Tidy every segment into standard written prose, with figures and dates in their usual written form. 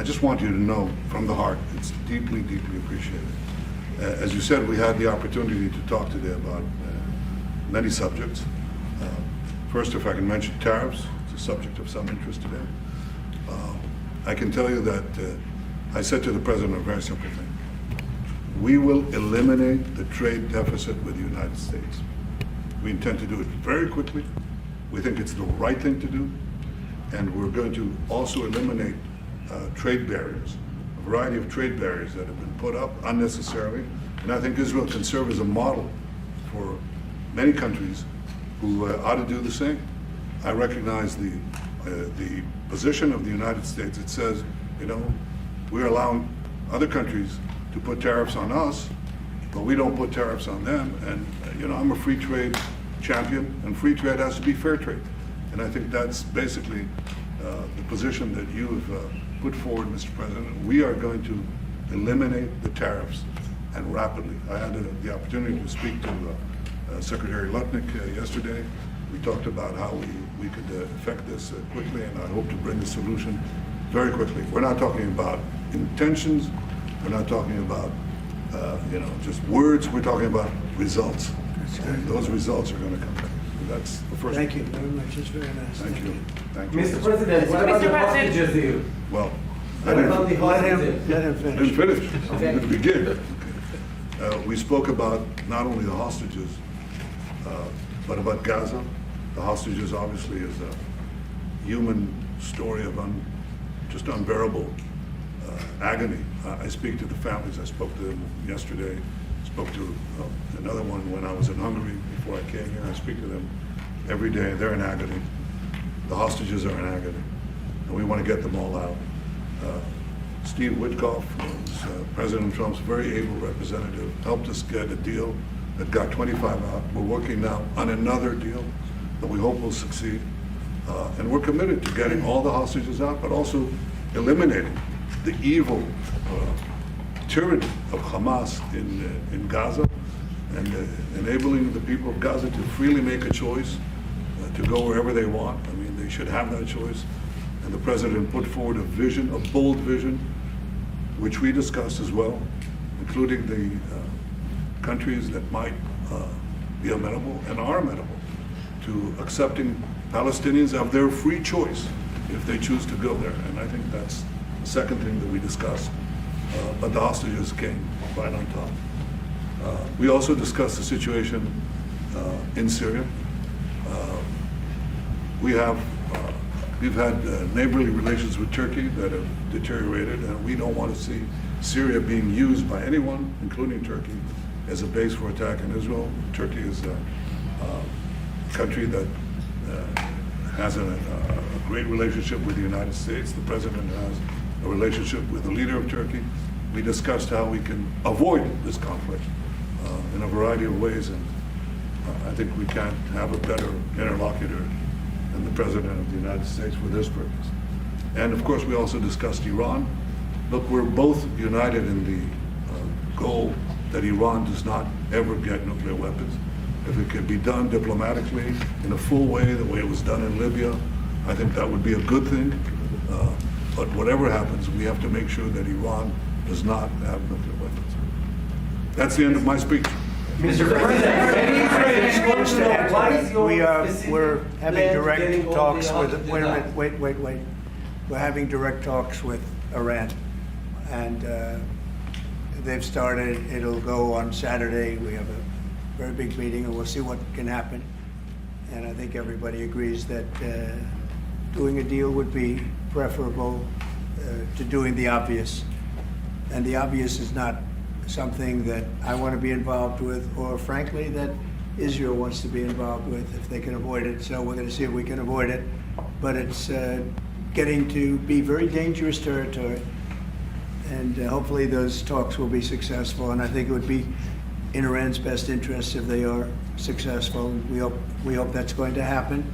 I just want you to know from the heart, it's deeply, deeply appreciated. As you said, we had the opportunity to talk today about many subjects. First, if I can mention tariffs, it's a subject of some interest today. I can tell you that I said to the President a very simple thing. We will eliminate the trade deficit with the United States. We intend to do it very quickly. We think it's the right thing to do. And we're going to also eliminate trade barriers, a variety of trade barriers that have been put up unnecessarily. And I think Israel can serve as a model for many countries who ought to do the same. I recognize the position of the United States. It says, you know, we're allowing other countries to put tariffs on us, but we don't put tariffs on them. And, you know, I'm a free trade champion, and free trade has to be fair trade. And I think that's basically the position that you have put forward, Mr. President. We are going to eliminate the tariffs, and rapidly. I had the opportunity to speak to Secretary Lutnick yesterday. We talked about how we could effect this quickly, and I hope to bring a solution very quickly. We're not talking about intentions. We're not talking about you know, just words. We're talking about results. And those results are going to come. That's the first. Thank you very much. It's very nice. Thank you. Thank you. Mr. President, what about the hostages deal? Well, What about the hostages? Let him I finish. didn't finish. Okay. I'm going to begin. We spoke about not only the hostages, but about Gaza. The hostages obviously is a human story of just unbearable agony. I speak to the families. I spoke to them yesterday. Spoke to another one when I was in Hungary before I came here. I speak to them every day. They're in agony. The hostages are in agony, and we want to get them all out. Steve Witkoff was President Trump's very able representative, helped us get a deal that got 25 out. We're working now on another deal that we hope will succeed. And we're committed to getting all the hostages out, but also eliminating the evil tyranny of Hamas in Gaza, and enabling the people of Gaza to freely make a choice to go wherever they want. I mean, they should have that choice. And the President put forward a vision, a bold vision, which we discussed as well, including the countries that might be amenable and are amenable to accepting Palestinians of their free choice if they choose to go there. And I think that's the second thing that we discussed. But the hostages came right on top. We also discussed the situation in Syria. We've had neighborly relations with Turkey that have deteriorated, and we don't want to see Syria being used by anyone, including Turkey, as a base for attack in Israel. Turkey is a country that has a great relationship with the United States. The President has a relationship with the leader of Turkey. We discussed how we can avoid this conflict in a variety of ways, and I think we can't have a better interlocutor than the President of the United States for this purpose. And of course, we also discussed Iran. Look, we're both united in the goal that Iran does not ever get nuclear weapons. If it could be done diplomatically in a full way, the way it was done in Libya, I think that would be a good thing. But whatever happens, we have to make sure that Iran does not have nuclear weapons. That's the end of my speech. Mr. President, what is your We're having plan to direct getting all talks the with, hostages wait a out? minute, wait. We're having direct talks with Iran. And they've started, it'll go on Saturday. We have a very big meeting, and we'll see what can happen. And I think everybody agrees that doing a deal would be preferable to doing the obvious. And the obvious is not something that I want to be involved with, or frankly, that Israel wants to be involved with if they can avoid it. So we're going to see if we can avoid it. But it's getting to be very dangerous territory. And hopefully those talks will be successful. And I think it would be in Iran's best interest if they are successful. We hope that's going to happen.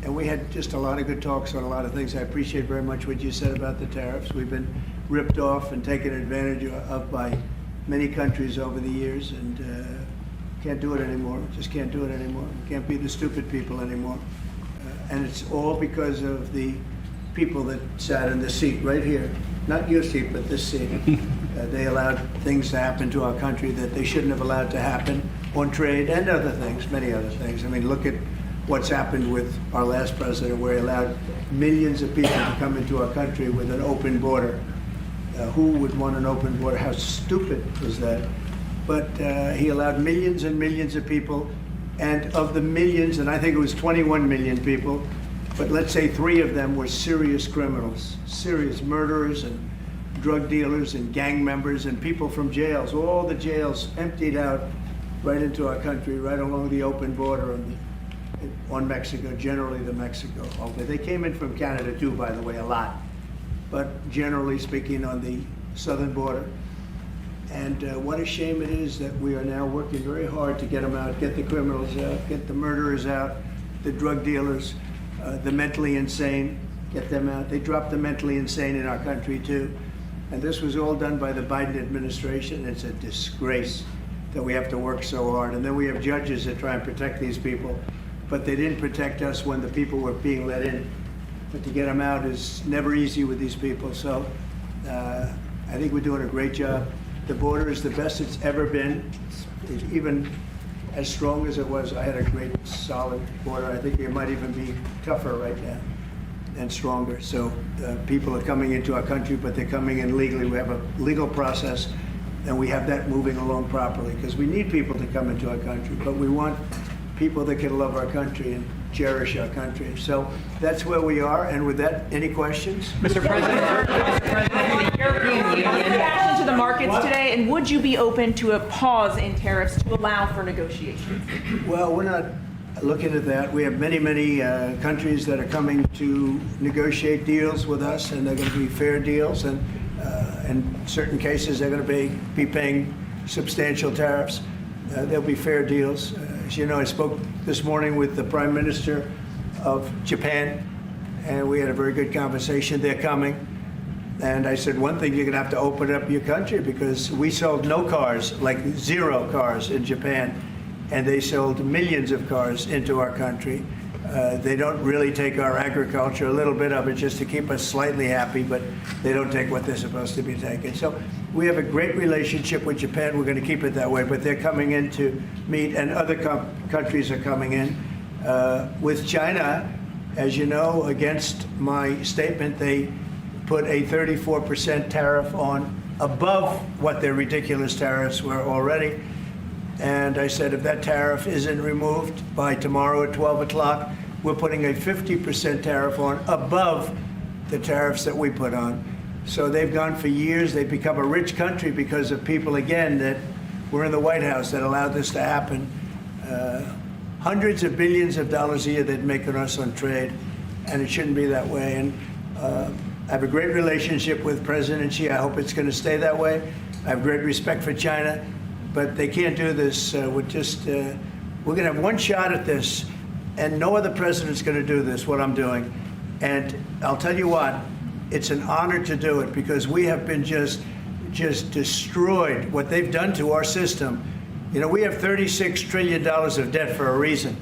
And we had just a lot of good talks on a lot of things. I appreciate very much what you said about the tariffs. We've been ripped off and taken advantage of by many countries over the years, and can't do it anymore. Just can't do it anymore. We can't be the stupid people anymore. And it's all because of the people that sat in the seat right here, not your seat, but this seat. They allowed things to happen to our country that they shouldn't have allowed to happen on trade and other things, many other things. I mean, look at what's happened with our last president, where he allowed millions of people to come into our country with an open border. Who would want an open border? How stupid was that? But he allowed millions and millions of people, and of the millions, and I think it was 21 million people, but let's say 3 of them were serious criminals, serious murderers and drug dealers and gang members and people from jails. All the jails emptied out right into our country, right along the open border on Mexico, generally the Mexico. They came in from Canada too, by the way, a lot. But generally speaking, on the southern border. And what a shame it is that we are now working very hard to get them out, get the criminals out, get the murderers out, the drug dealers, the mentally insane, get them out. They dropped the mentally insane in our country too. And this was all done by the Biden administration. It's a disgrace that we have to work so hard. And then we have judges that try and protect these people, but they didn't protect us when the people were being let in. But to get them out is never easy with these people. So I think we're doing a great job. The border is the best it's ever been. It's even as strong as it was. I had a great, solid border. I think it might even be tougher right now and stronger. So people are coming into our country, but they're coming in legally. We have a legal process, and we have that moving along properly, because we need people to come into our country, but we want people that can love our country and cherish our country. So that's where we are. And with that, any questions? Mr. President, the European Union reaction to the markets today, and would you be open to a pause in tariffs to allow for negotiations? Well, we're not looking at that. We have many, many countries that are coming to negotiate deals with us, and they're going to be fair deals. And in certain cases, they're going to be paying substantial tariffs. There'll be fair deals. As you know, I spoke this morning with the Prime Minister of Japan, and we had a very good conversation. They're coming. And I said, one thing, you're going to have to open up your country, because we sold no cars, like 0 cars in Japan, and they sold millions of cars into our country. They don't really take our agriculture, a little bit of it just to keep us slightly happy, but they don't take what they're supposed to be taking. So we have a great relationship with Japan. We're going to keep it that way, but they're coming in to meet, and other countries are coming in. With China, as you know, against my statement, they put a 34% tariff on above what their ridiculous tariffs were already. And I said, if that tariff isn't removed by tomorrow at 12 o'clock, we're putting a 50% tariff on above the tariffs that we put on. So they've gone for years. They've become a rich country because of people, again, that were in the White House that allowed this to happen. Hundreds of billions of dollars a year they'd make on us on trade, and it shouldn't be that way. And I have a great relationship with President Xi. I hope it's going to stay that way. I have great respect for China, but they can't do this with just, we're going to have one shot at this, and no other president's going to do this, what I'm doing. And I'll tell you what, it's an honor to do it, because we have been just destroyed, what they've done to our system. You know, we have $36 trillion of debt for a reason.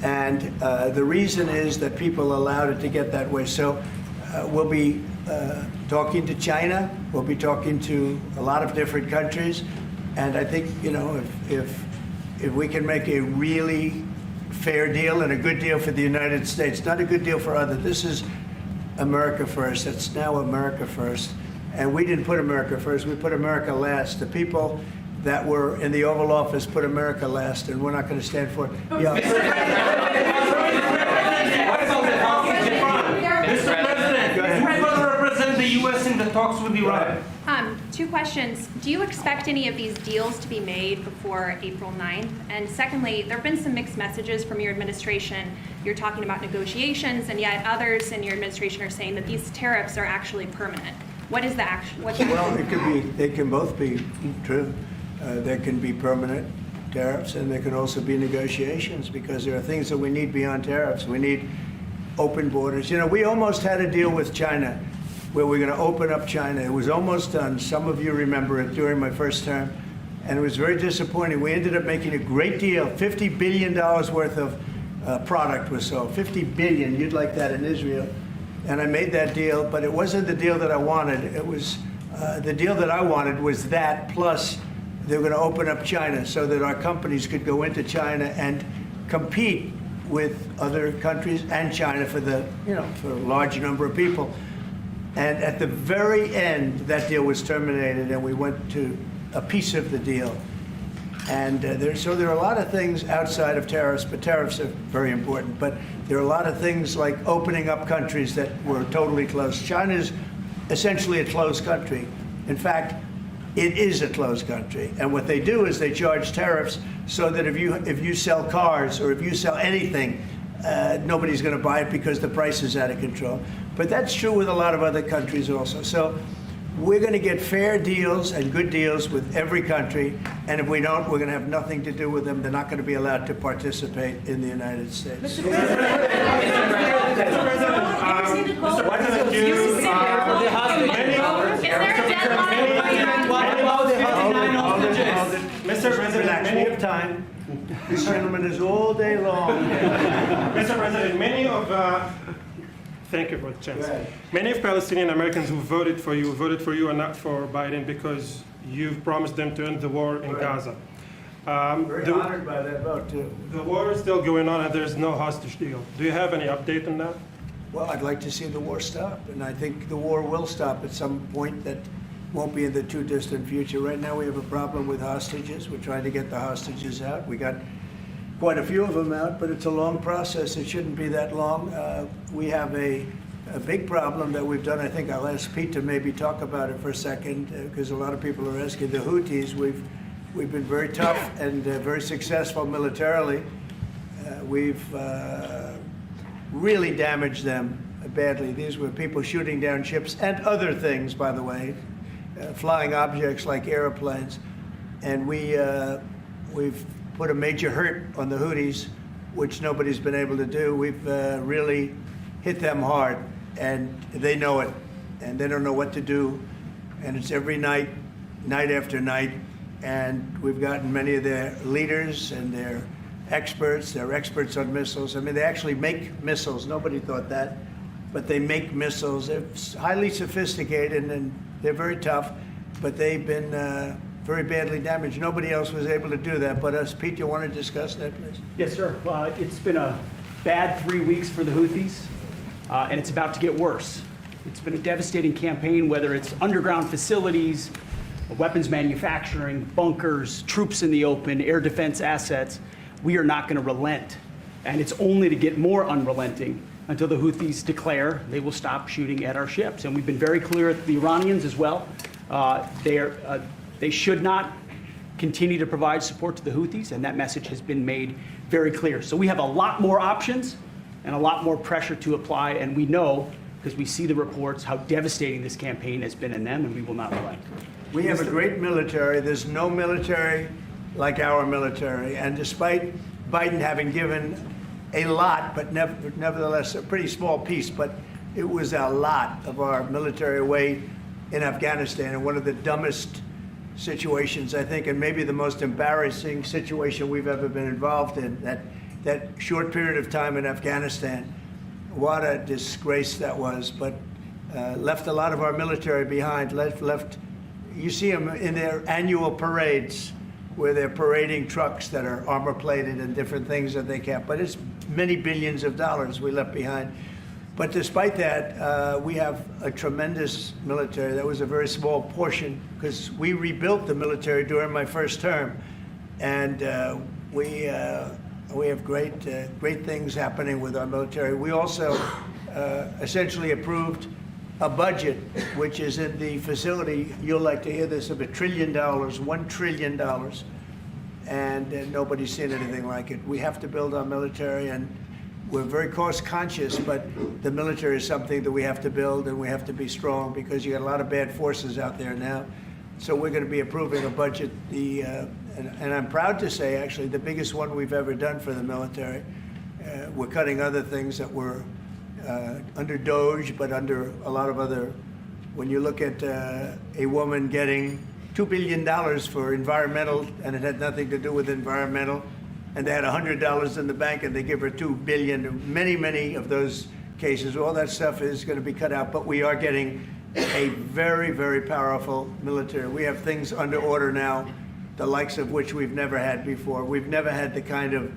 And the reason is that people allowed it to get that way. So we'll be talking to China. We'll be talking to a lot of different countries. And I think, you know, if we can make a really fair deal and a good deal for the United States, not a good deal for others. This is America first. It's now America first. And we didn't put America first. We put America last. The people that were in the Oval Office put America last, and we're not going to stand for it. Yeah. Mr. President, who's going to represent the U.S. in the talks with Iran? 2 questions. Do you expect any of these deals to be made before April 9th? And secondly, there have been some mixed messages from your administration. You're talking about negotiations, and yet others in your administration are saying that these tariffs are actually permanent. What is the action? Well, it could be. They can both be true. There can be permanent tariffs, and there can also be negotiations, because there are things that we need beyond tariffs. We need open borders. You know, we almost had a deal with China where we're going to open up China. It was almost done. Some of you remember it during my first term, and it was very disappointing. We ended up making a great deal. $50 billion worth of product was sold. $50 billion. You'd like that in Israel. and I made that deal, but it wasn't the deal that I wanted. It was, the deal that I wanted was that, plus they were going to open up China so that our companies could go into China and compete with other countries and China for the, for a large number of people. And at the very end, that deal was terminated, and we went to a piece of the deal. And there are a lot of things outside of tariffs, but tariffs are very important. But there are a lot of things like opening up countries that were totally closed. China is essentially a closed country. In fact, it is a closed country. And what they do is they charge tariffs so that if you sell cars or if you sell anything, nobody's going to buy it because the price is out of control. But that's true with a lot of other countries also. So we're going to get fair deals and good deals with every country, and if we don't, we're going to have nothing to do with them. They're not going to be allowed to participate in the United States. What is the view for the hostage? Is there a deadline? What about the 59 Hold it, hostages? hold it. Mr. President, Relax, we have time. This gentleman is all day long. Mr. President, thank you for the chance. Go ahead. Many of Palestinian Americans who voted for you and not for Biden because you've promised them to end the war in Gaza. Very The, honored by that vote, too. the war is still going on and there's no hostage deal. Do you have any update on that? Well, I'd like to see the war stop, and I think the war will stop at some point that won't be in the too distant future. Right now, we have a problem with hostages. We're trying to get the hostages out. We got quite a few of them out, but it's a long process. It shouldn't be that long. We have a big problem that we've done. I think I'll ask Pete to maybe talk about it for a second, because a lot of people are asking. The Houthis, we've been very tough and very successful militarily. We've really damaged them badly. These were people shooting down ships and other things, by the way, flying objects like airplanes. And we've put a major hurt on the Houthis, which nobody's been able to do. We've really hit them hard, and they know it, and they don't know what to do. And it's every night, night after night. And we've gotten many of their leaders and their experts. They're experts on missiles. I mean, they actually make missiles. Nobody thought that. But they make missiles. They're highly sophisticated, and they're very tough. But they've been very badly damaged. Nobody else was able to do that but us. Pete, you want to discuss that, please? Yes, sir. It's been a bad 3 weeks for the Houthis, and it's about to get worse. It's been a devastating campaign, whether it's underground facilities, weapons manufacturing, bunkers, troops in the open, air defense assets. We are not going to relent, and it's only to get more unrelenting until the Houthis declare they will stop shooting at our ships. And we've been very clear at the Iranians as well. They should not continue to provide support to the Houthis, and that message has been made very clear. So we have a lot more options and a lot more pressure to apply, and we know, because we see the reports, how devastating this campaign has been in them, and we will not relent. We have a great military. There's no military like our military. And despite Biden having given a lot, but nevertheless a pretty small piece, but it was a lot of our military away in Afghanistan, and one of the dumbest situations, I think, and maybe the most embarrassing situation we've ever been involved in, that short period of time in Afghanistan. What a disgrace that was, but left a lot of our military behind, left. You see them in their annual parades where they're parading trucks that are armor-plated and different things that they can't. But it's many billions of dollars we left behind. But despite that, we have a tremendous military. That was a very small portion because we rebuilt the military during my first term. And we have great things happening with our military. We also essentially approved a budget, which is in the facility, you'll like to hear this, of $1 trillion, $1 trillion, and nobody's seen anything like it. We have to build our military, and we're very cost conscious, but the military is something that we have to build, and we have to be strong because you got a lot of bad forces out there now. So we're going to be approving a budget, and I'm proud to say, actually, the biggest one we've ever done for the military. We're cutting other things that were under DOGE, but under a lot of other. When you look at a woman getting $2 billion for environmental, and it had nothing to do with environmental, and they had $100 in the bank, and they give her $2 billion. Many of those cases, all that stuff is going to be cut out, but we are getting a very, very powerful military. We have things under order now, the likes of which we've never had before. We've never had the kind of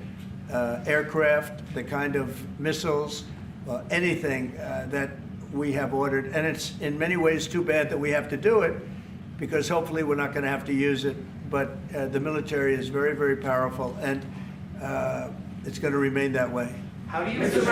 aircraft, the kind of missiles, anything that we have ordered. And it's in many ways too bad that we have to do it, because hopefully we're not going to have to use it. But the military is very, very powerful, and it's going to remain that way. How do you? Mr.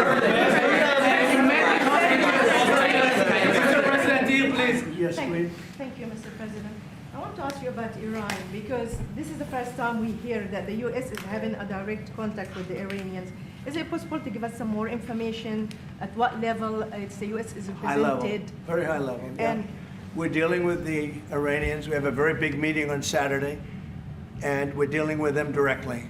President, deal, please. Yes, please. Thank you, Mr. President. I want to ask you about Iran, because this is the first time we hear that the U.S. is having a direct contact with the Iranians. Is it possible to give us some more information at what level the U.S. is High level, represented? very high level. Yeah. And We're dealing with the Iranians. We have a very big meeting on Saturday, and we're dealing with them directly.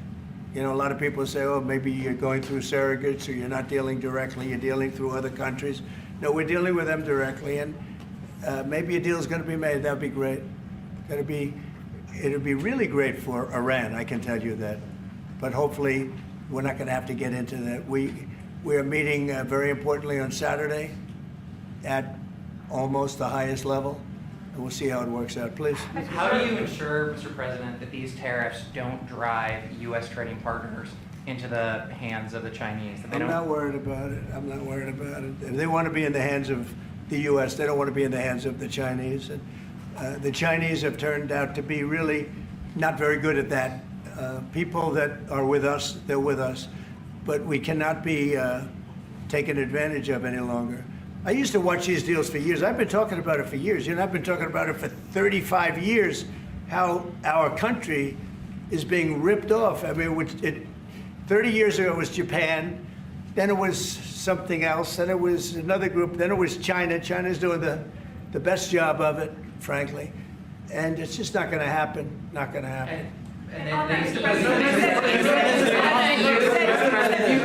You know, a lot of people say, oh, maybe you're going through surrogates or you're not dealing directly, you're dealing through other countries. No, we're dealing with them directly, and maybe a deal is going to be made. That would be great. It'll be really great for Iran, I can tell you that. But hopefully, we're not going to have to get into that. We are meeting very importantly on Saturday at almost the highest level, and we'll see how it works out. Please. How do you ensure, Mr. President, that these tariffs don't drive U.S. trading partners into the hands of the Chinese? That they I'm don't... not worried about it. I'm not worried about it. If they want to be in the hands of the U.S., they don't want to be in the hands of the Chinese. And the Chinese have turned out to be really not very good at that. People that are with us, they're with us. But we cannot be taken advantage of any longer. I used to watch these deals for years. I've been talking about it for years. You know, I've been talking about it for 35 years, how our country is being ripped off. I mean, 30 years ago it was Japan, then it was something else, then it was another group, then it was China. China's doing the best job of it, frankly. And it's just not going to happen, not going to happen. Mr.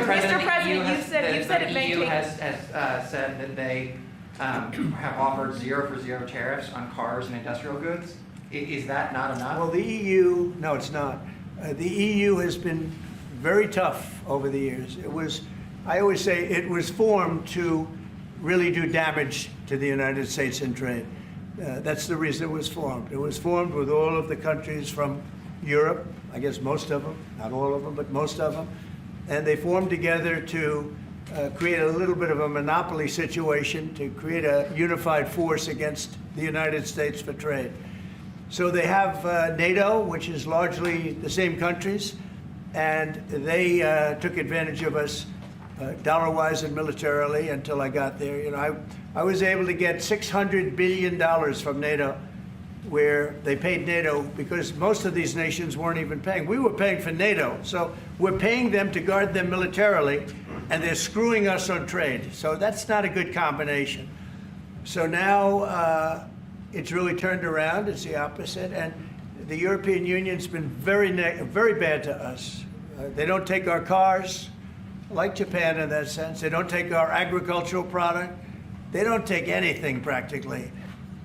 President, you said it the EU maintains. has said that they have offered 0 for 0 tariffs on cars and industrial goods. Is that not enough? Well, the EU, no, it's not. The EU has been very tough over the years. I always say it was formed to really do damage to the United States in trade. That's the reason it was formed. It was formed with all of the countries from Europe, I guess most of them, not all of them, but most of them. And they formed together to create a little bit of a monopoly situation, to create a unified force against the United States for trade. So they have NATO, which is largely the same countries, and they took advantage of us dollar-wise and militarily until I got there. You know, I was able to get $600 billion from NATO, where they paid NATO because most of these nations weren't even paying. We were paying for NATO, so we're paying them to guard them militarily, and they're screwing us on trade. So that's not a good combination. So now it's really turned around. It's the opposite, and the European Union's been very bad to us. They don't take our cars, like Japan in that sense. They don't take our agricultural product. They don't take anything practically.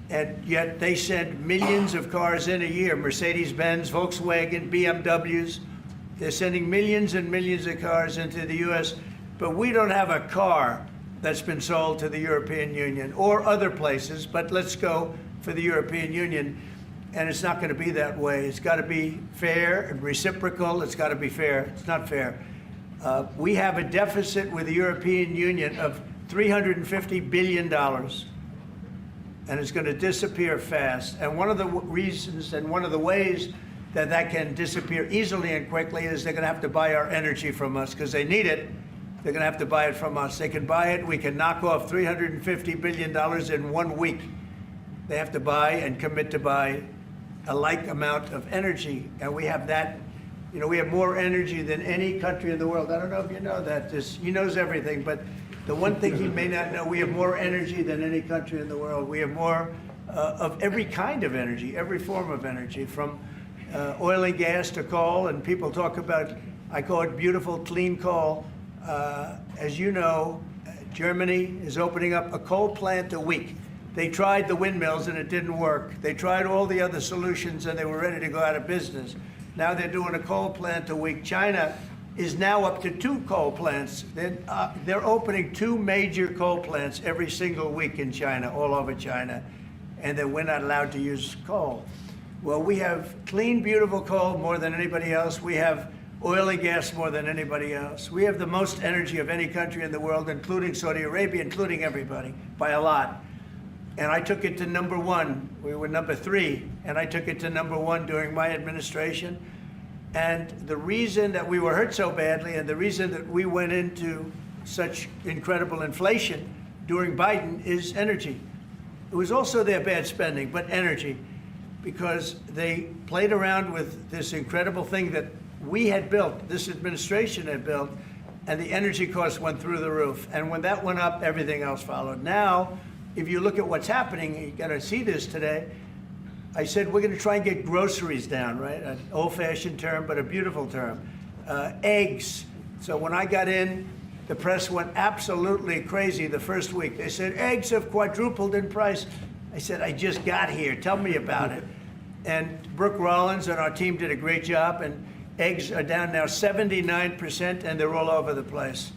And yet they send millions of cars in a year, Mercedes-Benz, Volkswagen, BMWs. They're sending millions and millions of cars into the U.S., but we don't have a car that's been sold to the European Union or other places, but let's go for the European Union. And it's not going to be that way. It's got to be fair and reciprocal. It's got to be fair. It's not fair. We have a deficit with the European Union of $350 billion. And it's going to disappear fast. And one of the reasons and one of the ways that that can disappear easily and quickly is they're going to have to buy our energy from us because they need it. They're going to have to buy it from us. They can buy it. We can knock off $350 billion in 1 week. They have to buy and commit to buy a like amount of energy. And we have that. You know, we have more energy than any country in the world. I don't know if you know that. He knows everything, but the one thing he may not know, we have more energy than any country in the world. We have more of every kind of energy, every form of energy, from oil and gas to coal. And people talk about, I call it beautiful, clean coal. As you know, Germany is opening up a coal plant a week. They tried the windmills and it didn't work. They tried all the other solutions and they were ready to go out of business. Now they're doing a coal plant a week. China is now up to 2 coal plants. They're opening 2 major coal plants every single week in China, all over China, and that we're not allowed to use coal. Well, we have clean, beautiful coal more than anybody else. We have oil and gas more than anybody else. We have the most energy of any country in the world, including Saudi Arabia, including everybody, by a lot. And I took it to number 1. We were number 3, and I took it to number 1 during my administration. And the reason that we were hurt so badly and the reason that we went into such incredible inflation during Biden is energy. It was also their bad spending, but energy, because they played around with this incredible thing that we had built, this administration had built, and the energy costs went through the roof. And when that went up, everything else followed. Now, if you look at what's happening, you got to see this today. I said we're going to try and get groceries down, right? An old-fashioned term, but a beautiful term. Eggs. So when I got in, the press went absolutely crazy the first week. They said, eggs have quadrupled in price. I said, I just got here. Tell me about it. And Brooke Rollins and our team did a great job, and eggs are down now 79%, and they're all over the place.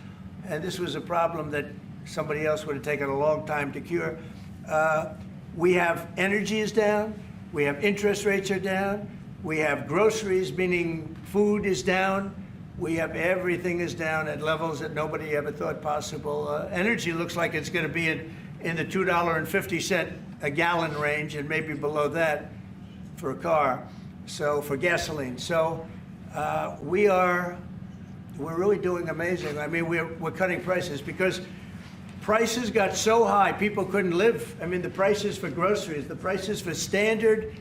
And this was a problem that somebody else would have taken a long time to cure. We have energy is down. We have interest rates are down. We have groceries, meaning food is down. We have everything is down at levels that nobody ever thought possible. Energy looks like it's going to be in the $2.50 a gallon range, and maybe below that for a car. So for gasoline. So we're really doing amazing. I mean, we're cutting prices because prices got so high, people couldn't live. I mean, the prices for groceries, the prices for standard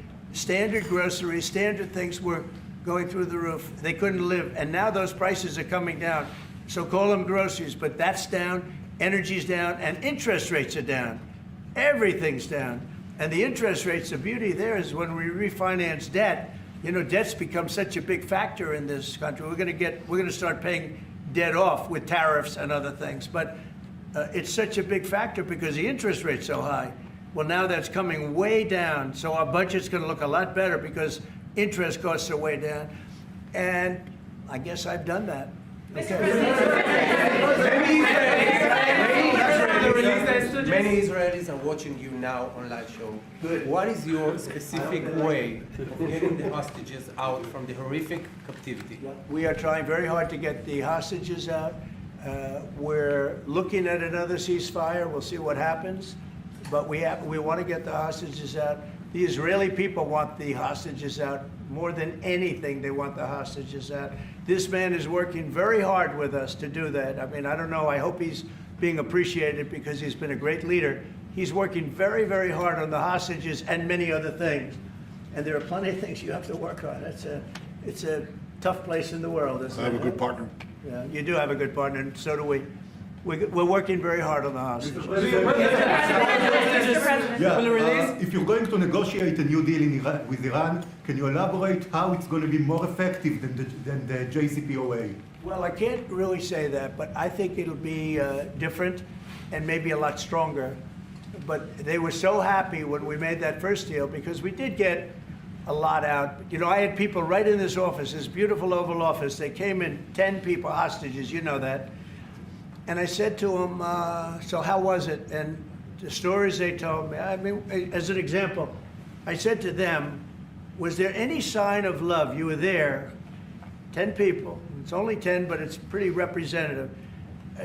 groceries, standard things were going through the roof. They couldn't live. And now those prices are coming down. So call them groceries, but that's down, energy's down, and interest rates are down. Everything's down. And the interest rates, the beauty there is when we refinance debt, you know, debt's become such a big factor in this country. We're going to start paying debt off with tariffs and other things. But it's such a big factor because the interest rate's so high. Well, now that's coming way down. So our budget's going to look a lot better because interest costs are way down. And I guess I've done that. Many Israelis are watching you now on live show. Good. What is your specific way of getting the hostages out from the horrific captivity? We are trying very hard to get the hostages out. We're looking at another ceasefire. We'll see what happens. But we want to get the hostages out. The Israeli people want the hostages out more than anything. They want the hostages out. This man is working very hard with us to do that. I mean, I don't know. I hope he's being appreciated because he's been a great leader. He's working very, very hard on the hostages and many other things. And there are plenty of things you have to work on. It's a tough place in the world. I have a good partner. Yeah, you do have a good partner, and so do we. We're working very hard on the hostages. If you're going to negotiate a new deal with Iran, can you elaborate how it's going to be more effective than the JCPOA? Well, I can't really say that, but I think it'll be different and maybe a lot stronger. But they were so happy when we made that first deal because we did get a lot out. You know, I had people right in this office, this beautiful Oval Office. They came in, 10 people, hostages, you know that. And I said to them, so how was it? And the stories they told me, I mean, as an example, I said to them, was there any sign of love? You were there, 10 people. It's only 10, but it's pretty representative.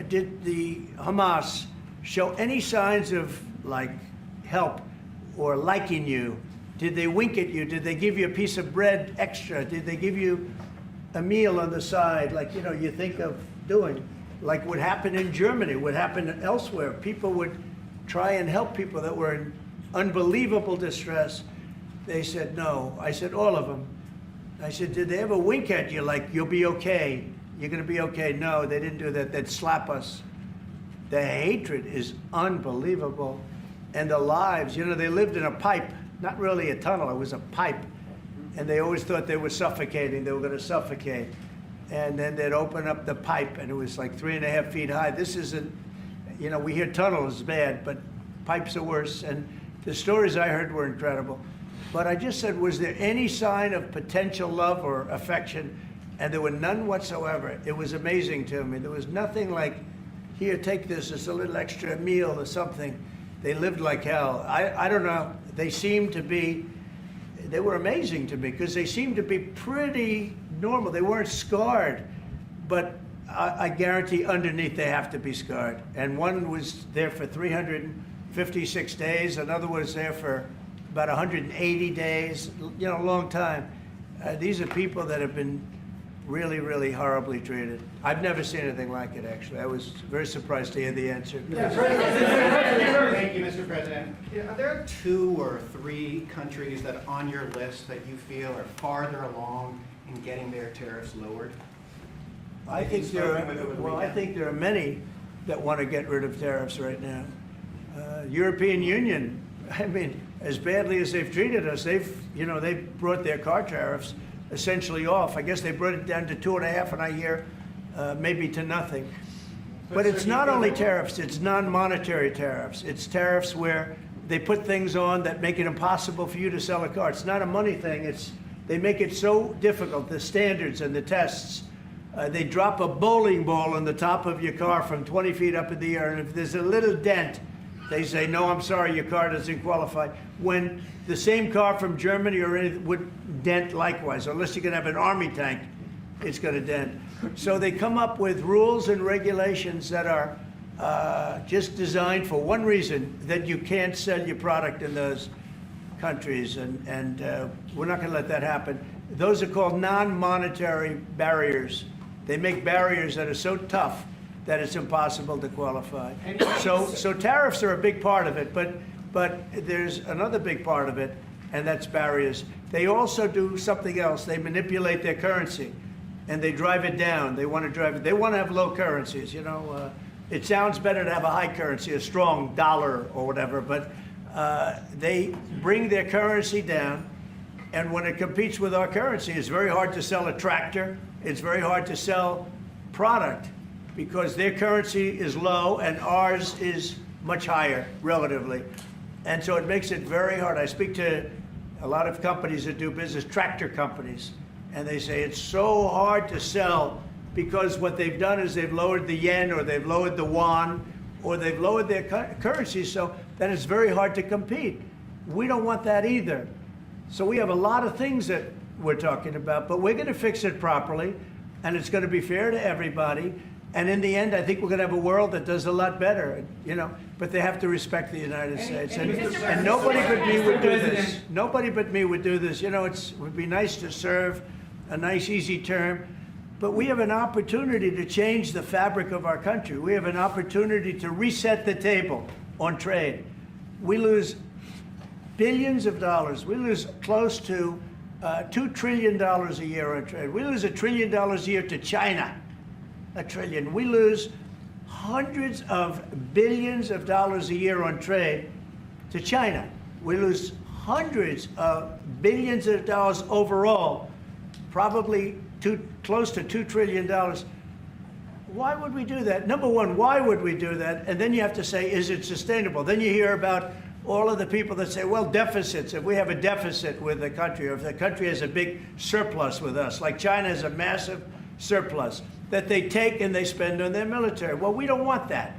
Did the Hamas show any signs of, like, help or liking you? Did they wink at you? Did they give you a piece of bread extra? Did they give you a meal on the side, like, you know, you think of doing? Like what happened in Germany, what happened elsewhere. People would try and help people that were in unbelievable distress. They said no. I said, all of them. I said, did they ever wink at you like, you'll be okay? You're going to be okay? No, they didn't do that. They'd slap us. The hatred is unbelievable. And the lives, you know, they lived in a pipe, not really a tunnel, it was a pipe. And they always thought they were suffocating, they were going to suffocate. And then they'd open up the pipe, and it was like 3.5 feet high. This isn't, you know, we hear tunnels bad, but pipes are worse. And the stories I heard were incredible. But I just said, was there any sign of potential love or affection? and there were none whatsoever. It was amazing to me. There was nothing like, here, take this, it's a little extra meal or something. They lived like hell. I don't know, they were amazing to me because they seemed to be pretty normal. They weren't scarred, but I guarantee underneath they have to be scarred. And one was there for 356 days, another was there for about 180 days, you know, a long time. These are people that have been really, really horribly treated. I've never seen anything like it, actually. I was very surprised to hear the answer. Thank you, Mr. President. Are there 2 or 3 countries that are on your list that you feel are farther along in getting their tariffs lowered? I think there are many that want to get rid of tariffs right now. European Union, I mean, as badly as they've treated us, they've brought their car tariffs essentially off. I guess they brought it down to 2.5, and I hear maybe to nothing. But it's not only tariffs, it's non-monetary tariffs. It's tariffs where they put things on that make it impossible for you to sell a car. It's not a money thing. They make it so difficult, the standards and the tests. They drop a bowling ball on the top of your car from 20 feet up in the air, and if there's a little dent, they say, no, I'm sorry, your car doesn't qualify. When the same car from Germany or anything would dent likewise, unless you can have an army tank, it's going to dent. So they come up with rules and regulations that are just designed for one reason, that you can't sell your product in those countries, and we're not going to let that happen. Those are called non-monetary barriers. They make barriers that are so tough that it's impossible to qualify. So tariffs are a big part of it, but there's another big part of it, and that's barriers. They also do something else. They manipulate their currency, and they drive it down. They want to have low currencies, you know. It sounds better to have a high currency, a strong dollar or whatever, but they bring their currency down, and when it competes with our currency, it's very hard to sell a tractor. It's very hard to sell product because their currency is low and ours is much higher relatively. And so it makes it very hard. I speak to a lot of companies that do business, tractor companies, and they say it's so hard to sell because what they've done is they've lowered the yen or they've lowered the yuan or they've lowered their currency, so that it's very hard to compete. We don't want that either. So we have a lot of things that we're talking about, but we're going to fix it properly, and it's going to be fair to everybody. And in the end, I think we're going to have a world that does a lot better, you know, but they have to respect the United States. And nobody but me would do this. Nobody but me would do this. You know, it would be nice to serve a nice, easy term, but we have an opportunity to change the fabric of our country. We have an opportunity to reset the table on trade. We lose billions of dollars. We lose close to $2 trillion a year on trade. We lose $1 trillion a year to China. $1 trillion. We lose hundreds of billions of dollars a year on trade to China. We lose hundreds of billions of dollars overall, probably close to $2 trillion. Why would we do that? Number one, why would we do that? And then you have to say, is it sustainable? Then you hear about all of the people that say, well, deficits. If we have a deficit with the country, or if the country has a big surplus with us, like China has a massive surplus, that they take and they spend on their military. Well, we don't want that.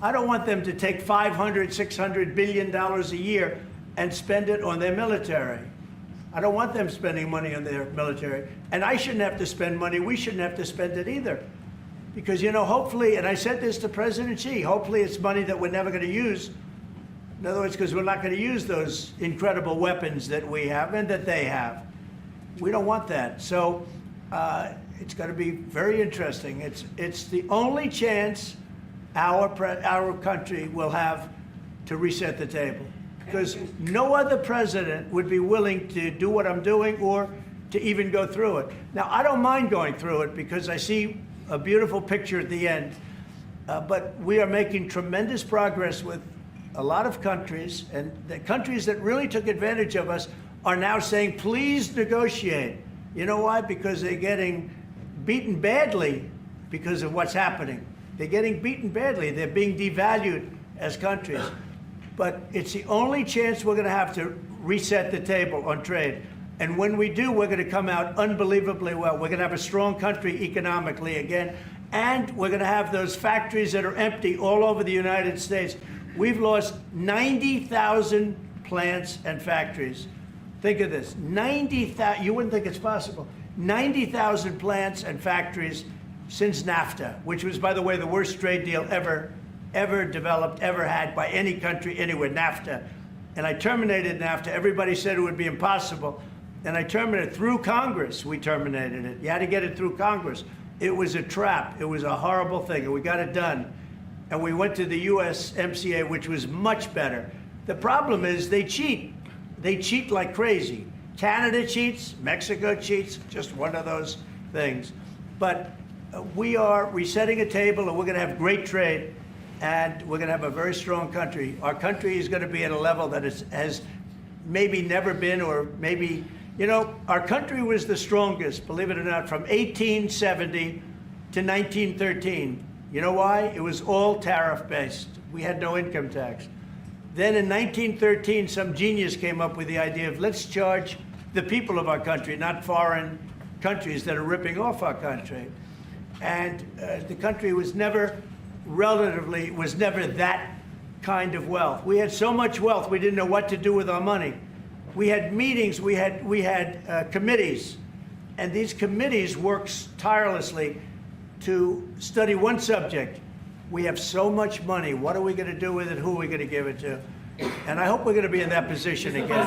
I don't want them to take $500, $600 billion a year and spend it on their military. I don't want them spending money on their military. And I shouldn't have to spend money. We shouldn't have to spend it either. Because, you know, hopefully, and I said this to President Xi, hopefully it's money that we're never going to use. In other words, because we're not going to use those incredible weapons that we have and that they have. We don't want that. So it's going to be very interesting. It's the only chance our country will have to reset the table. Because no other president would be willing to do what I'm doing or to even go through it. Now, I don't mind going through it because I see a beautiful picture at the end. But we are making tremendous progress with a lot of countries, and the countries that really took advantage of us are now saying, please negotiate. You know why? Because they're getting beaten badly because of what's happening. They're getting beaten badly. They're being devalued as countries. But it's the only chance we're going to have to reset the table on trade. And when we do, we're going to come out unbelievably well. We're going to have a strong country economically again, and we're going to have those factories that are empty all over the United States. We've lost 90,000 plants and factories. Think of this, 90,000, you wouldn't think it's possible. 90,000 plants and factories since NAFTA, which was, by the way, the worst trade deal ever developed, ever had by any country anywhere, NAFTA. And I terminated NAFTA. Everybody said it would be impossible. And I terminated it through Congress. We terminated it. You had to get it through Congress. It was a trap. It was a horrible thing, and we got it done. And we went to the USMCA, which was much better. The problem is they cheat. They cheat like crazy. Canada cheats, Mexico cheats, just one of those things. But we are resetting a table, and we're going to have great trade, and we're going to have a very strong country. Our country is going to be at a level that has maybe never been, or maybe, you know, our country was the strongest, believe it or not, from 1870 to 1913. You know why? It was all tariff-based. We had no income tax. Then in 1913, some genius came up with the idea of let's charge the people of our country, not foreign countries that are ripping off our country. And the country was never that kind of wealth. We had so much wealth, we didn't know what to do with our money. We had meetings, we had committees, and these committees worked tirelessly to study one subject. We have so much money. What are we going to do with it? Who are we going to give it to? And I hope we're going to be in that position again.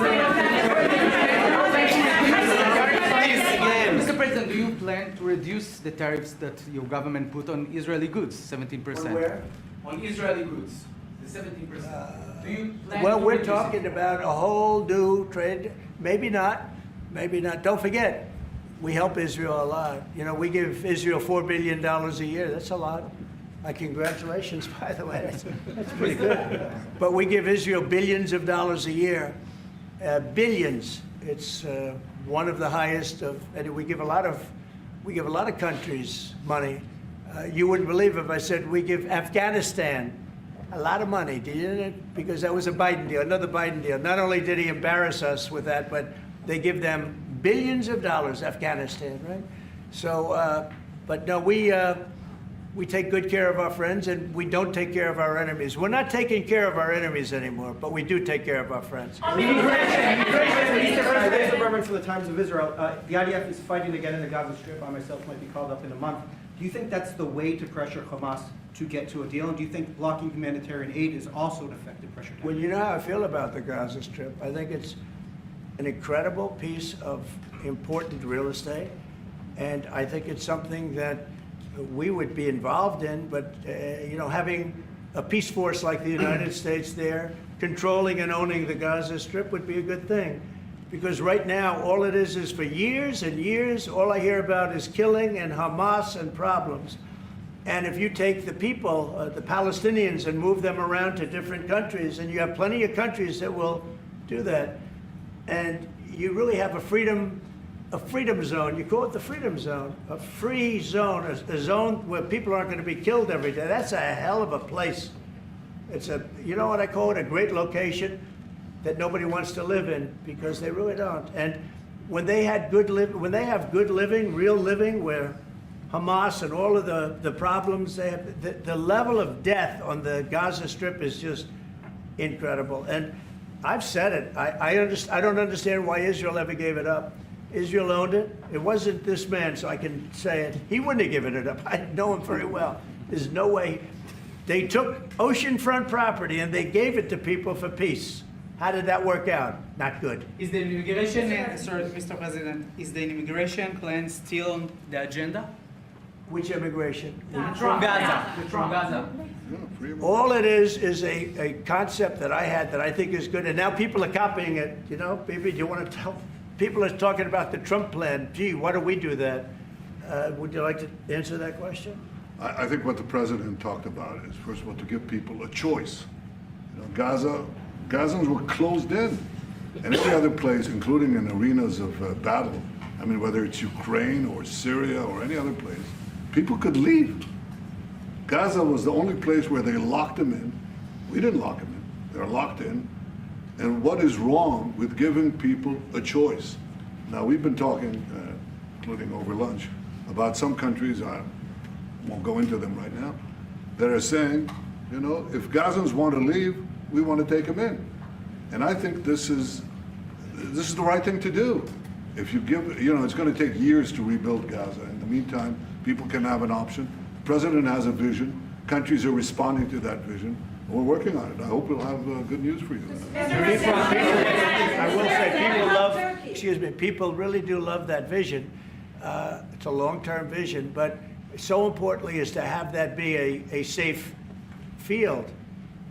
Mr. President, do you plan to reduce the tariffs that your government put on Israeli goods, 17%? On where? On Israeli goods, the 17%. Do you plan Well, to we're reduce talking about a whole new trade. Maybe not. Maybe not. Don't forget, we help Israel a lot. You know, we give Israel $4 billion a year. That's a lot. Congratulations, by the way. That's pretty good. But we give Israel billions of dollars a year. Billions. It's one of the highest of, and we give a lot of countries money. You wouldn't believe if I said we give Afghanistan a lot of money, didn't it? Because that was a Biden deal, another Biden deal. Not only did he embarrass us with that, but they give them billions of dollars, Afghanistan, right? So, but no, we take good care of our friends, and we don't take care of our enemies. We're not taking care of our enemies anymore, but we do take care of our friends. Mr. Berman from the Times of Israel. The IDF is fighting again in the Gaza Strip. I myself might be called up in a month. Do you think that's the way to pressure Hamas to get to a deal? And do you think blocking humanitarian aid is also an effective pressure tactic? Well, you know how I feel about the Gaza Strip. I think it's an incredible piece of important real estate, and I think it's something that we would be involved in, but you know, having a peace force like the United States there, controlling and owning the Gaza Strip would be a good thing. Because right now, all it is for years and years, all I hear about is killing and Hamas and problems. And if you take the people, the Palestinians, and move them around to different countries, and you have plenty of countries that will do that, and you really have a freedom zone. You call it the freedom zone, a free zone, a zone where people aren't going to be killed every day. That's a hell of a place. It's a, you know what I call it, a great location that nobody wants to live in, because they really don't. And when they have good living, real living, where Hamas and all of the problems they have, the level of death on the Gaza Strip is just incredible. And I've said it. I don't understand why Israel ever gave it up. Israel owned it. It wasn't this man, so I can say it. He wouldn't have given it up. I know him very well. There's no way. They took oceanfront property and they gave it to people for peace. How did that work out? Not good. Is the immigration, sorry, Mr. President, is the immigration plan still on the agenda? Which immigration? From Gaza. From Gaza. All it is a concept that I had that I think is good, and now people are copying it. You know, maybe do you want to tell? People are talking about the Trump plan. Gee, why don't we do that? Would you like to answer that question? I think what the president talked about is, first of all, to give people a choice. You know, Gazans were closed in, and every other place, including in arenas of battle. I mean, whether it's Ukraine or Syria or any other place, people could leave. Gaza was the only place where they locked them in. We didn't lock them in. They're locked in. And what is wrong with giving people a choice? Now, we've been talking, including over lunch, about some countries, I won't go into them right now, that are saying, you know, if Gazans want to leave, we want to take them in. And I think this is the right thing to do. If you give, you know, it's going to take years to rebuild Gaza. In the meantime, people can have an option. The president has a vision. Countries are responding to that vision. We're working on it. I hope we'll have good news for you. I will say, people love, excuse me, people really do love that vision. It's a long-term vision, but so importantly is to have that be a safe field,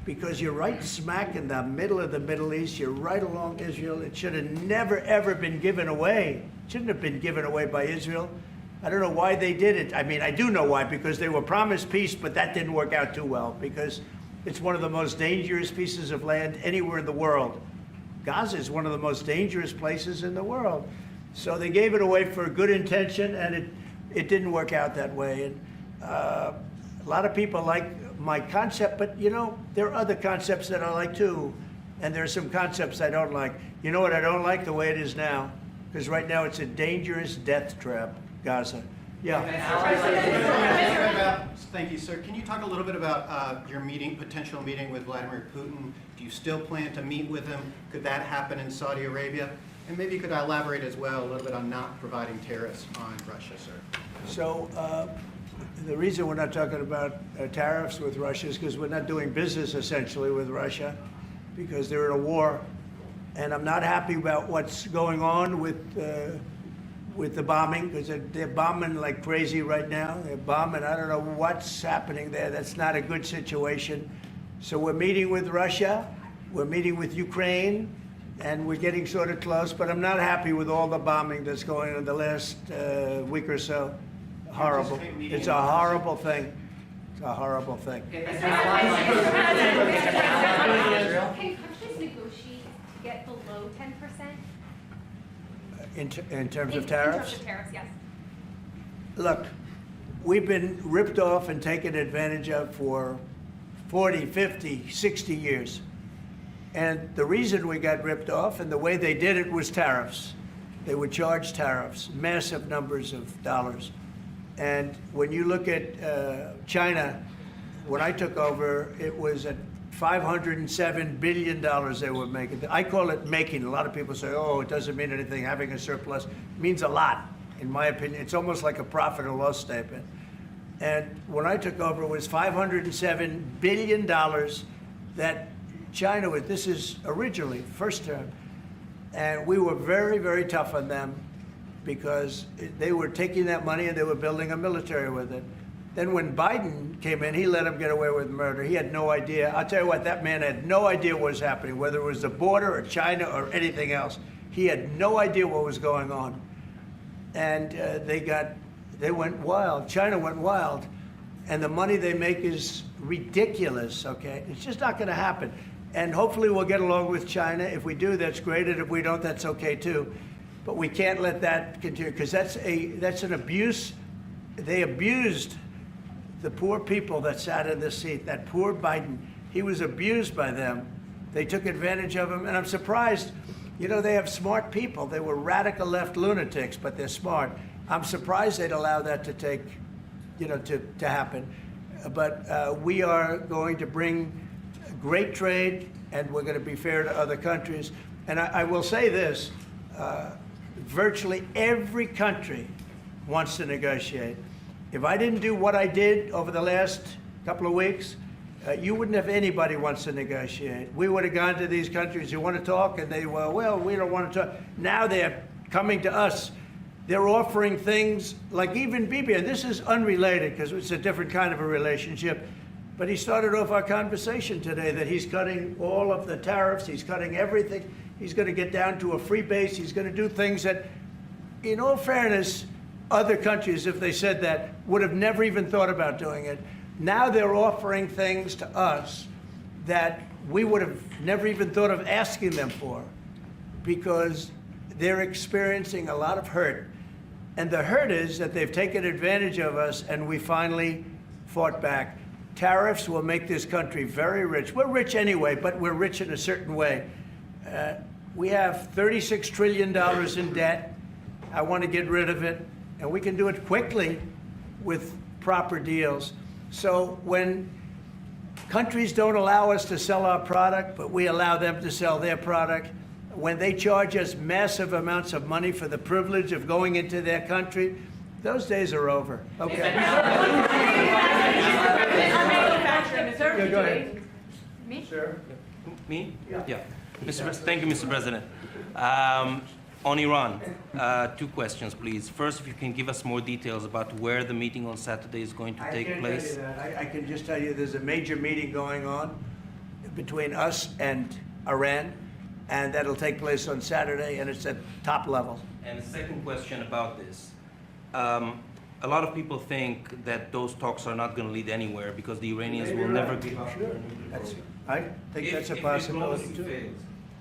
because you're right smack in the middle of the Middle East. You're right along Israel. It should have never, ever been given away. It shouldn't have been given away by Israel. I don't know why they did it. I mean, I do know why, because they were promised peace, but that didn't work out too well, because it's one of the most dangerous pieces of land anywhere in the world. Gaza is one of the most dangerous places in the world. So they gave it away for a good intention, and it didn't work out that way. And a lot of people like my concept, but you know, there are other concepts that I like too. And there are some concepts I don't like. You know what I don't like? The way it is now. Because right now it's a dangerous death trap, Gaza. Yeah. Thank you, sir. Can you talk a little bit about your potential meeting with Vladimir Putin? Do you still plan to meet with him? Could that happen in Saudi Arabia? And maybe you could elaborate as well a little bit on not providing tariffs on Russia, sir. So the reason we're not talking about tariffs with Russia is because we're not doing business essentially with Russia, because they're in a war. And I'm not happy about what's going on with the bombing, because they're bombing like crazy right now. They're bombing. I don't know what's happening there. That's not a good situation. So we're meeting with Russia. We're meeting with Ukraine. And we're getting sort of close. But I'm not happy with all the bombing that's going on the last week or so. Horrible. It's a horrible thing. It's a horrible thing. Can countries negotiate to get below 10%? In terms of In tariffs? terms of tariffs, yes. Look, we've been ripped off and taken advantage of for 40, 50, 60 years. And the reason we got ripped off and the way they did it was tariffs. They would charge tariffs, massive numbers of dollars. And when you look at China, when I took over, it was at $507 billion they were making. I call it making. A lot of people say, oh, it doesn't mean anything. Having a surplus it means a lot, in my opinion. It's almost like a profit or loss statement. And when I took over, it was $507 billion that China was, this is originally, first term. And we were very, very tough on them because they were taking that money and they were building a military with it. Then when Biden came in, he let them get away with murder. He had no idea. I'll tell you what, that man had no idea what was happening, whether it was the border or China or anything else. He had no idea what was going on. And they went wild. China went wild. And the money they make is ridiculous, okay? It's just not gonna happen. And hopefully we'll get along with China. If we do, that's great. And if we don't, that's okay too. But we can't let that continue, because that's an abuse. They abused the poor people that sat in this seat. That poor Biden, he was abused by them. They took advantage of him, and I'm surprised. You know, they have smart people. They were radical left lunatics, but they're smart. I'm surprised they'd allow that to take, you know, to happen. But we are going to bring great trade, and we're going to be fair to other countries. And I will say this, virtually every country wants to negotiate. If I didn't do what I did over the last couple of weeks, you wouldn't have anybody wants to negotiate. We would have gone to these countries, you want to talk? And they were, well, we don't want to talk. Now they're coming to us. They're offering things like even Bibi, and this is unrelated because it's a different kind of a relationship, but he started off our conversation today that he's cutting all of the tariffs, he's cutting everything. He's going to get down to a free base. He's going to do things that, in all fairness, other countries, if they said that, would have never even thought about doing it. Now they're offering things to us that we would have never even thought of asking them for, because they're experiencing a lot of hurt. And the hurt is that they've taken advantage of us and we finally fought back. Tariffs will make this country very rich. We're rich anyway, but we're rich in a certain way. We have $36 trillion in debt. I want to get rid of it, and we can do it quickly with proper deals. So when countries don't allow us to sell our product, but we allow them to sell their product, when they charge us massive amounts of money for the privilege of going into their country, those days are over. Okay. Yeah, go ahead. Me? Sir? Me? Yeah. Thank you, Mr. President. On Iran, two questions, please. First, if you can give us more details about where the meeting on Saturday is going to take place. I can't tell you that. I can just tell you there's a major meeting going on between us and Iran, and that'll take place on Saturday, and it's at top level. And the second question about this. A lot of people think that those talks are not going to lead anywhere because the Iranians will never give up their nuclear program. I think that's a possibility too.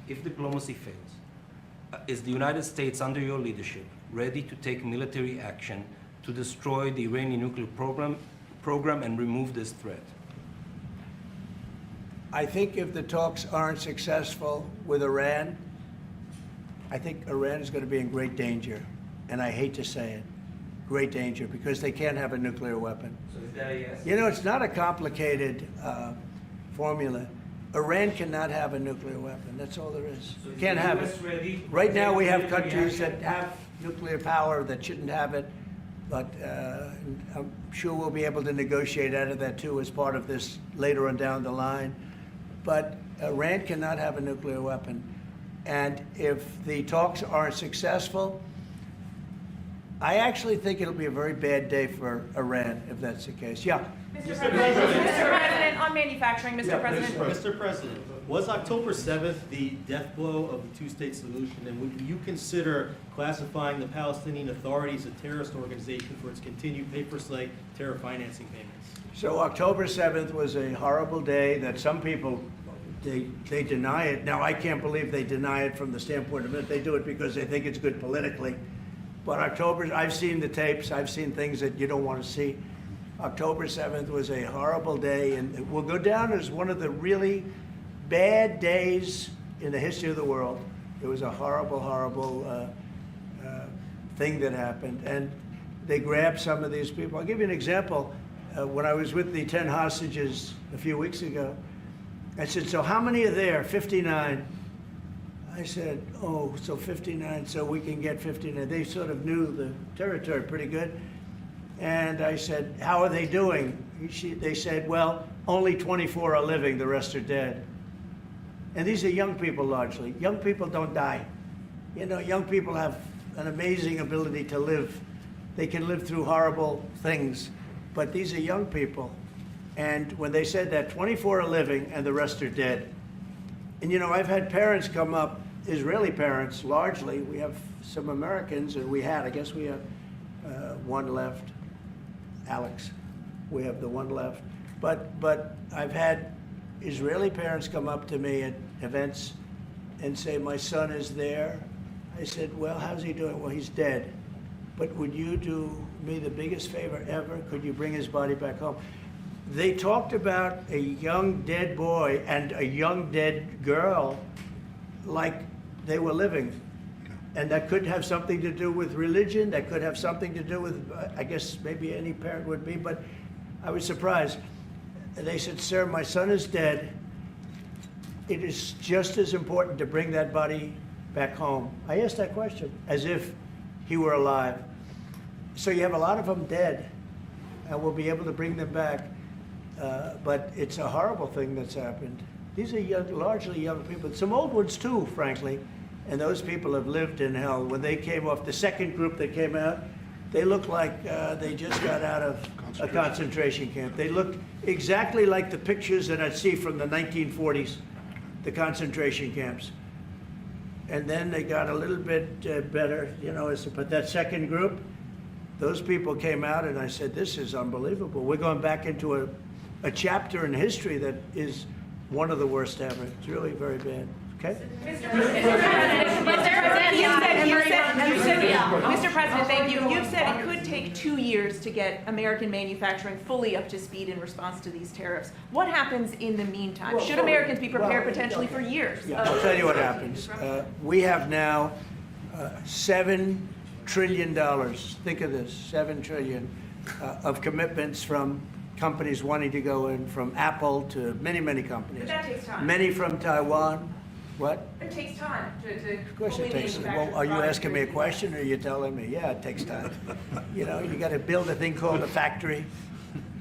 If diplomacy fails, is the United States, under your leadership, ready to take military action to destroy the Iranian nuclear program and remove this threat? I think if the talks aren't successful with Iran, I think Iran is going to be in great danger. And I hate to say it, great danger, because they can't have a nuclear weapon. So is that a yes? You know, it's not a complicated formula. Iran cannot have a nuclear weapon. That's all there is. So is Can't the have US it. ready Right to now, take we have military countries that action? have nuclear power that shouldn't have it. But I'm sure we'll be able to negotiate out of that too as part of this later on down the line. But Iran cannot have a nuclear weapon. And if the talks aren't successful, I actually think it'll be a very bad day for Iran if that's the case. Yeah. Mr. President, on manufacturing, Mr. President. Mr. President, was October 7th the death blow of the two-state solution, and would you consider classifying the Palestinian Authority as a terrorist organization for its continued pay-for-slay terror financing payments? So October 7th was a horrible day that some people, they deny it. Now, I can't believe they deny it from the standpoint of it. They do it because they think it's good politically. But I've seen the tapes. I've seen things that you don't want to see. October 7th was a horrible day, and it will go down as one of the really bad days in the history of the world. It was a horrible, horrible thing that happened. And they grabbed some of these people. I'll give you an example. When I was with the 10 hostages a few weeks ago, I said, so how many are there? 59. I said, oh, so 59, so we can get 59. They sort of knew the territory pretty good. And I said, how are they doing? They said, well, only 24 are living, the rest are dead. And these are young people largely. Young people don't die. You know, young people have an amazing ability to live. They can live through horrible things, but these are young people. And when they said that 24 are living and the rest are dead. And you know, I've had parents come up, Israeli parents largely. We have some Americans, and I guess we have one left. Alex, we have the one left. But I've had Israeli parents come up to me at events and say, my son is there. I said, well, how's he doing? Well, he's dead. But would you do me the biggest favor ever? Could you bring his body back home? They talked about a young dead boy and a young dead girl like they were living. And that could have something to do with religion. That could have something to do with, I guess maybe any parent would be, but I was surprised. And they said, sir, my son is dead. It is just as important to bring that body back home. I asked that question as if he were alive. So you have a lot of them dead, and we'll be able to bring them back. But it's a horrible thing that's happened. These are young, largely young people. Some old ones too, frankly. And those people have lived in hell. When they came off, the second group that came out, they looked like they just got out of a concentration camp. They looked exactly like the pictures that I'd see from the 1940s, the concentration camps. And then they got a little bit better, you know, but that second group, those people came out and I said, this is unbelievable. We're going back into a chapter in history that is one of the worst ever. It's really very bad. Okay? Mr. President, thank you. You've said it could take 2 years to get American manufacturing fully up to speed in response to these tariffs. What happens in the meantime? Should Americans be prepared potentially for years? Yeah, I'll tell you what happens. We have now 7 trillion. Think of this, 7 trillion of commitments from companies wanting to go in, from Apple to many, many companies. But that takes time. Many from Taiwan. What? It takes time to Of course fully it takes. manufacture Well, are you products asking me a here. question, or are you telling me? Yeah, it takes time. You know, you got to build a thing called a factory.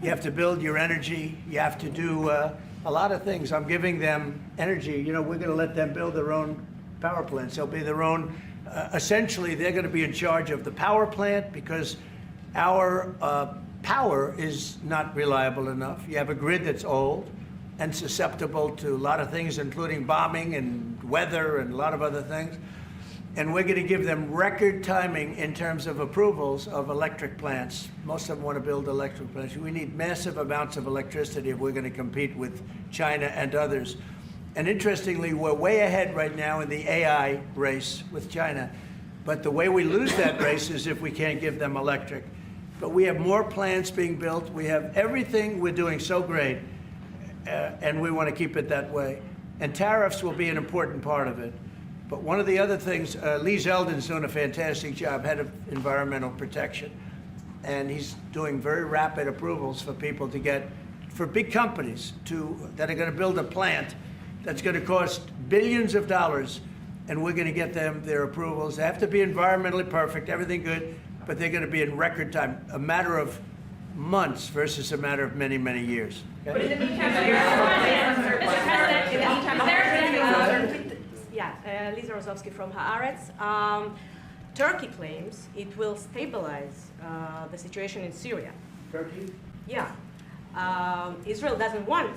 You have to build your energy. You have to do a lot of things. I'm giving them energy. You know, we're going to let them build their own power plants. They'll be their own. Essentially, they're going to be in charge of the power plant because our power is not reliable enough. You have a grid that's old and susceptible to a lot of things, including bombing and weather and a lot of other things. And we're going to give them record timing in terms of approvals of electric plants. Most of them want to build electric plants. We need massive amounts of electricity if we're going to compete with China and others. And interestingly, we're way ahead right now in the AI race with China. But the way we lose that race is if we can't give them electric. But we have more plants being built. We have everything. We're doing so great. And we want to keep it that way. And tariffs will be an important part of it. But one of the other things, Lee Zeldin's doing a fantastic job, head of environmental protection. And he's doing very rapid approvals for people to get, for big companies that are going to build a plant that's going to cost billions of dollars. And we're going to get them their approvals. They have to be environmentally perfect, everything good, but they're going to be in record time, a matter of months versus a matter of many, many years. But in the meantime, Lisa Rozovsky from Haaretz. Turkey claims it will stabilize the situation in Syria. Turkey? Yeah. Israel doesn't want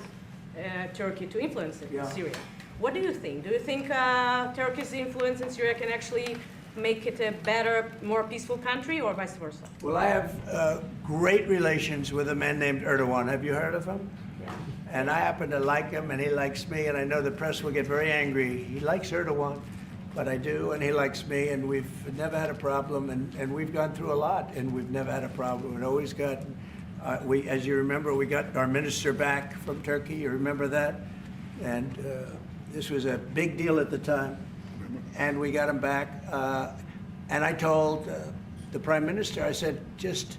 Turkey to influence it in Syria. What do you think? Do you think Turkey's influence in Syria can actually make it a better, more peaceful country, or vice versa? Well, I have great relations with a man named Erdogan. Have you heard of him? Yeah. And I happen to like him, and he likes me, and I know the press will get very angry. He likes Erdogan, but I do, and he likes me, and we've never had a problem, and we've gone through a lot, and we've never had a problem. We've always got, as you remember, we got our minister back from Turkey. You remember that? And this was a big deal at the time. And we got him back. And I told the prime minister, I said, just,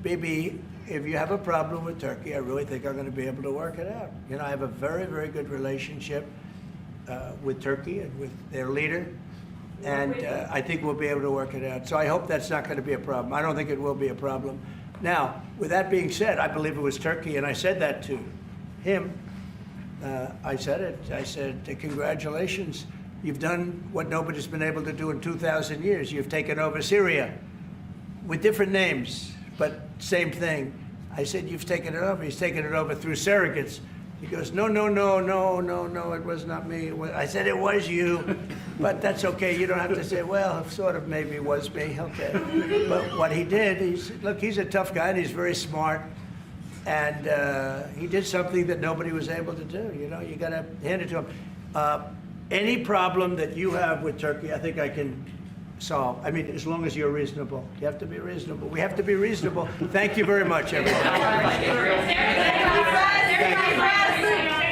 Bibi, if you have a problem with Turkey, I really think I'm going to be able to work it out. You know, I have a very, very good relationship with Turkey and with their leader. And I think we'll be able to work it out. So I hope that's not going to be a problem. I don't think it will be a problem. Now, with that being said, I believe it was Turkey, and I said that to him. I said it. I said, congratulations. You've done what nobody's been able to do in 2,000 years. You've taken over Syria with different names, but same thing. I said, you've taken it over. He's taken it over through surrogates. He goes, no, it was not me. I said, it was you, but that's okay. You don't have to say, well, sort of maybe it was me, okay. But what he did, look, he's a tough guy and he's very smart. And he did something that nobody was able to do. You know, you got to hand it to him. Any problem that you have with Turkey, I think I can solve. I mean, as long as you're reasonable. You have to be reasonable. We have to be reasonable. Thank you very much, everybody. Thank you.